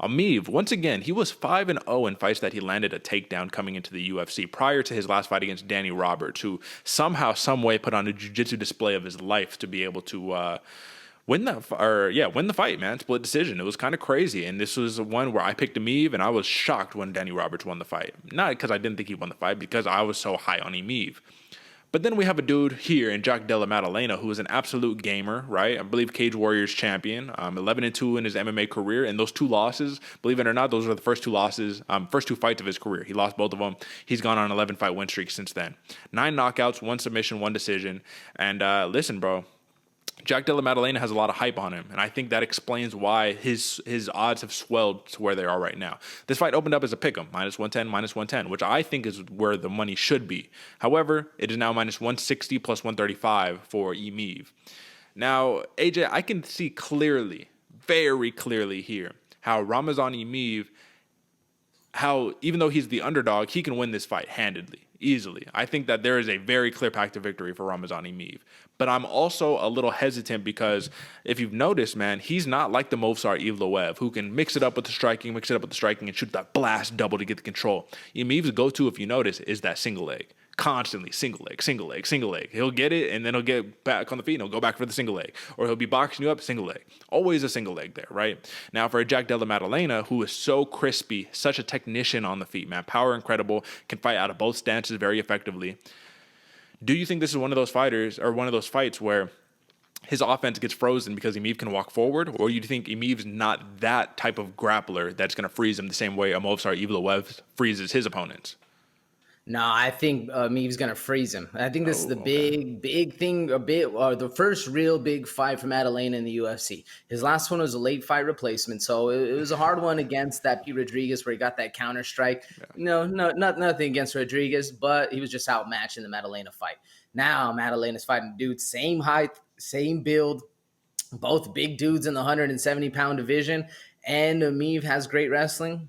Emeev, once again, he was 5-0 in fights that he landed a takedown coming into the UFC prior to his last fight against Danny Roberts, who somehow, some way put on a jiu-jitsu display of his life to be able to win the fight, man. Split decision. It was kind of crazy. And this was one where I picked Emeev, and I was shocked when Danny Roberts won the fight. Not because I didn't think he won the fight, because I was so high on Emeev. But then we have a dude here in Jack Della Maddalena who is an absolute gamer, right? I believe Cage Warriors champion, 11-2 in his MMA career, and those two losses, believe it or not, those were the first two losses, first two fights of his career. He lost both of them. He's gone on an 11-fight win streak since then. 9 knockouts, 1 submission, 1 decision. And listen, bro. Jack Della Maddalena has a lot of hype on him, and I think that explains why his odds have swelled to where they are right now. This fight opened up as a pick'em, -110, -110, which I think is where the money should be. However, it is now -160 plus 135 for Emeev. Now, AJ, I can see clearly, very clearly here, how Ramazan Emeev, how even though he's the underdog, he can win this fight handedly, easily. I think that there is a very clear path to victory for Ramazan Emeev. But I'm also a little hesitant because if you've noticed, man, he's not like the Movsar Evloev, who can mix it up with the striking, and shoot that blast double to get the control. Emeev's go-to, if you notice, is that single leg. Constantly single leg, single leg, single leg. He'll get it, and then he'll get back on the feet, and he'll go back for the single leg. Or he'll be boxing you up, single leg. Always a single leg there, right? Now, for a Jack Della Maddalena, who is so crispy, such a technician on the feet, man, power incredible, can fight out of both stances very effectively. Do you think this is one of those fighters, or one of those fights where his offense gets frozen because Emeev can walk forward? Or do you think Emeev's not that type of grappler that's going to freeze him the same way a Movsar Evloev freezes his opponents? No, I think Meev's gonna freeze him. I think this is the big thing. The first real big fight for Maddalena in the UFC. His last one was a late fight replacement, so it was a hard one against that Pete Rodriguez, where he got that counter strike. Yeah. Nothing against Rodriguez, but he was just outmatched in the Maddalena fight. Now Maddalena's fighting dudes, same height, same build, both big dudes in the 170-pound division, and Emeev has great wrestling.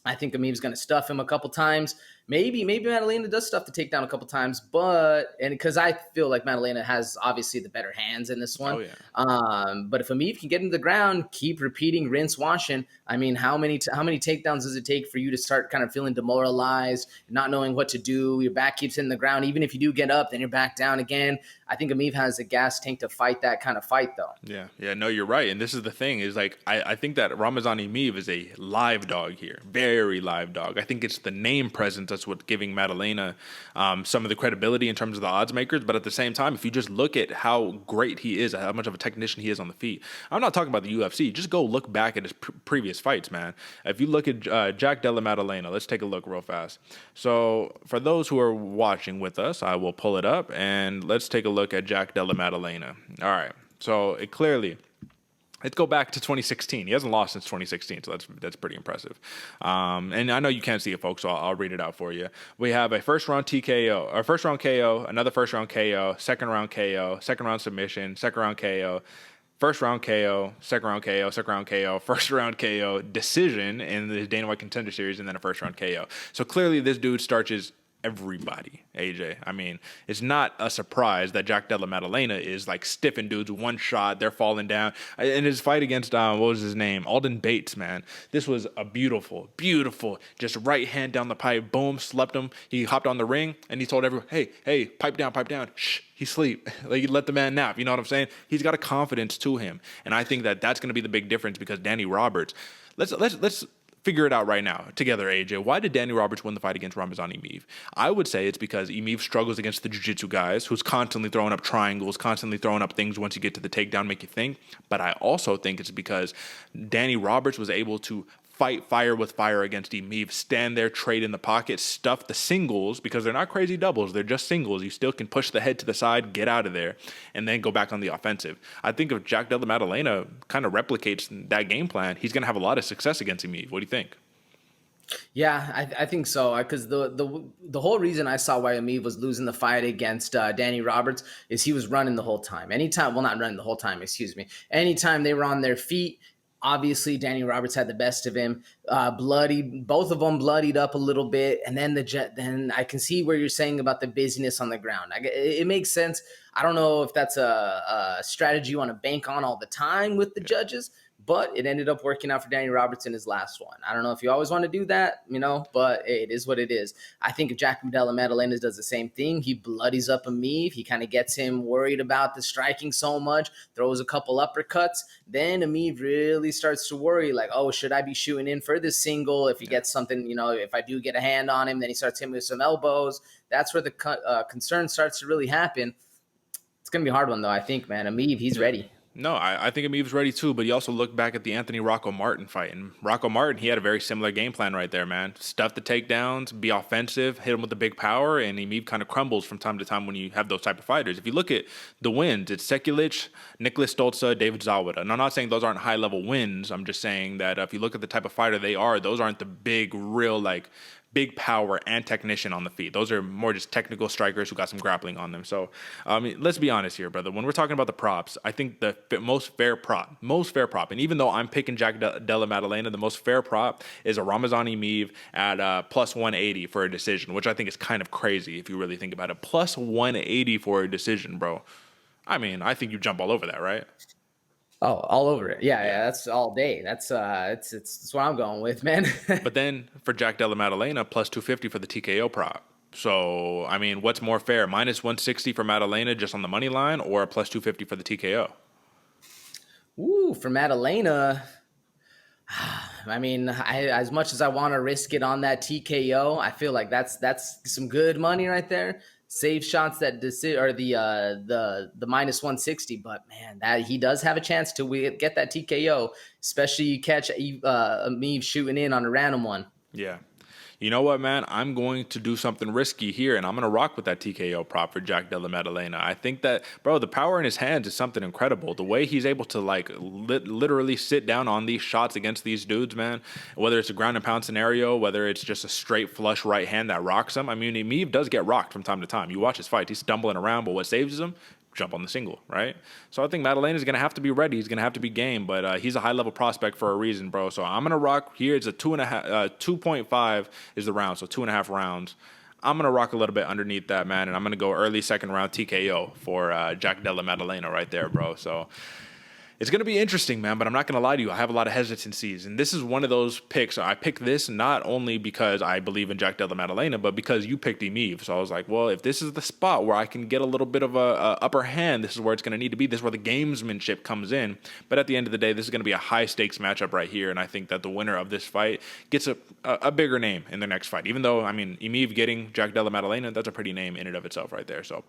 I think Emeev's going to stuff him a couple times. Maybe Maddalena does stuff the takedown a couple times, and because I feel like Maddalena has obviously the better hands in this one. Oh, yeah. But if Emeev can get into the ground, keep repeating, rinse, washing. I mean, how many takedowns does it take for you to start kind of feeling demoralized, not knowing what to do? Your back keeps hitting the ground. Even if you do get up, then you're back down again. I think Emeev has a gas tank to fight that kind of fight, though. Yeah, no, you're right. And this is the thing, is like, I think that Ramazan Emeev is a live dog here, very live dog. I think it's the name presence that's what's giving Maddalena some of the credibility in terms of the odds makers. But at the same time, if you just look at how great he is, how much of a technician he is on the feet, I'm not talking about the UFC. Just go look back at his previous fights, man. If you look at Jack Della Maddalena, let's take a look real fast. So for those who are watching with us, I will pull it up and let's take a look at Jack Della Maddalena. All right. So let's go back to 2016. He hasn't lost since 2016, so that's pretty impressive. And I know you can't see it, folks, so I'll read it out for you. We have a first-round TKO, or first-round KO, another first-round KO, second-round KO, second-round submission, second-round KO, first-round KO, second-round KO, second-round KO, first-round KO, decision in the Dana White Contender Series, and then a first-round KO. So clearly this dude starches everybody, AJ. I mean, it's not a surprise that Jack Della Maddalena is like stiffing dudes one shot, they're falling down. In his fight against, what was his name? Alden Bates, man. This was a beautiful, just right hand down the pipe, boom, slept him. He hopped on the ring and he told everyone, hey, pipe down. Shh, he's asleep. Like, let the man nap. You know what I'm saying? He's got a confidence to him. And I think that that's going to be the big difference because Danny Roberts, let's figure it out right now together, AJ. Why did Danny Roberts win the fight against Ramazan Emeev? I would say it's because Emeev struggles against the jiu-jitsu guys, who's constantly throwing up triangles, constantly throwing up things once you get to the takedown, make you think. But I also think it's because Danny Roberts was able to fight fire with fire against Emeev, stand there, trade in the pocket, stuff the singles, because they're not crazy doubles, they're just singles. You still can push the head to the side, get out of there, and then go back on the offensive. I think if Jack Della Maddalena kind of replicates that game plan, he's going to have a lot of success against Emeev. What do you think? Yeah, I think so. Because the whole reason I saw why Emeev was losing the fight against Danny Roberts is he was running the whole time. Not running the whole time, excuse me. Anytime they were on their feet, obviously, Danny Roberts had the best of him. Both of them bloodied up a little bit, and then then I can see where you're saying about the busyness on the ground. It makes sense. I don't know if that's a strategy you want to bank on all the time with the judges, but it ended up working out for Danny Robertson his last one. I don't know if you always want to do that, but it is what it is. I think if Jack Della Maddalena does the same thing, he bloodies up Emeev. He kind of gets him worried about the striking so much, throws a couple uppercuts. Then Emeev really starts to worry, like, oh, should I be shooting in for this single? If he gets something, if I do get a hand on him, then he starts hitting with some elbows. That's where the concern starts to really happen. It's going to be a hard one, though, I think, man. Emeev, he's ready. No, I think Emeev's ready too, but you also look back at the Anthony Rocco Martin fight. And Rocco Martin, he had a very similar game plan right there, man. Stuff the takedowns, be offensive, hit him with the big power, and Emeev kind of crumbles from time to time when you have those type of fighters. If you look at the wins, it's Sekulic, Nicholas Stoltza, David Zawada. And I'm not saying those aren't high-level wins. I'm just saying that if you look at the type of fighter they are, those aren't the big, real, big power and technician on the feet. Those are more just technical strikers who got some grappling on them. So, let's be honest here, brother. When we're talking about the props, I think the most fair prop, and even though I'm picking Jack Della Maddalena, the most fair prop is a Ramazan Emeev at plus 180 for a decision, which I think is kind of crazy if you really think about it. Plus 180 for a decision, bro. I mean, I think you jump all over that, right? Oh, all over it. Yeah, that's all day. That's it's what I'm going with, man. But then for Jack Della Maddalena, plus 250 for the TKO prop. So, I mean, what's more fair? Minus 160 for Maddalena just on the money line, or a plus 250 for the TKO? Ooh, for Maddalena, I mean, as much as I want to risk it on that TKO, I feel like that's some good money right there. Save shots that or the minus 160, but man, that he does have a chance to get that TKO, especially you catch Emeev shooting in on a random one. Yeah. You know what, man? I'm going to do something risky here, and I'm going to rock with that TKO prop for Jack Della Maddalena. I think that, bro, the power in his hands is something incredible. The way he's able to, literally sit down on these shots against these dudes, man, whether it's a ground and pound scenario, whether it's just a straight flush right hand that rocks him. I mean, Emeev does get rocked from time to time. You watch his fights, he's stumbling around, but what saves him? Jump on the single, right? So I think Maddalena is going to have to be ready. He's going to have to be game, but he's a high-level prospect for a reason, bro. So I'm going to rock here. It's a 2.5 is the round, so 2.5 rounds. I'm going to rock a little bit underneath that, man, and I'm going to go early second round TKO for Jack Della Maddalena right there, bro. So it's going to be interesting, man, but I'm not going to lie to you. I have a lot of hesitancies, and this is one of those picks. I picked this not only because I believe in Jack Della Maddalena, but because you picked Emeev. So I was like, well, if this is the spot where I can get a little bit of a upper hand, this is where it's going to need to be. This is where the gamesmanship comes in. But at the end of the day, this is going to be a high-stakes matchup right here, and I think that the winner of this fight gets a bigger name in the next fight. Even though, I mean, Emeev getting Jack Della Maddalena, that's a pretty name in and of itself right there. So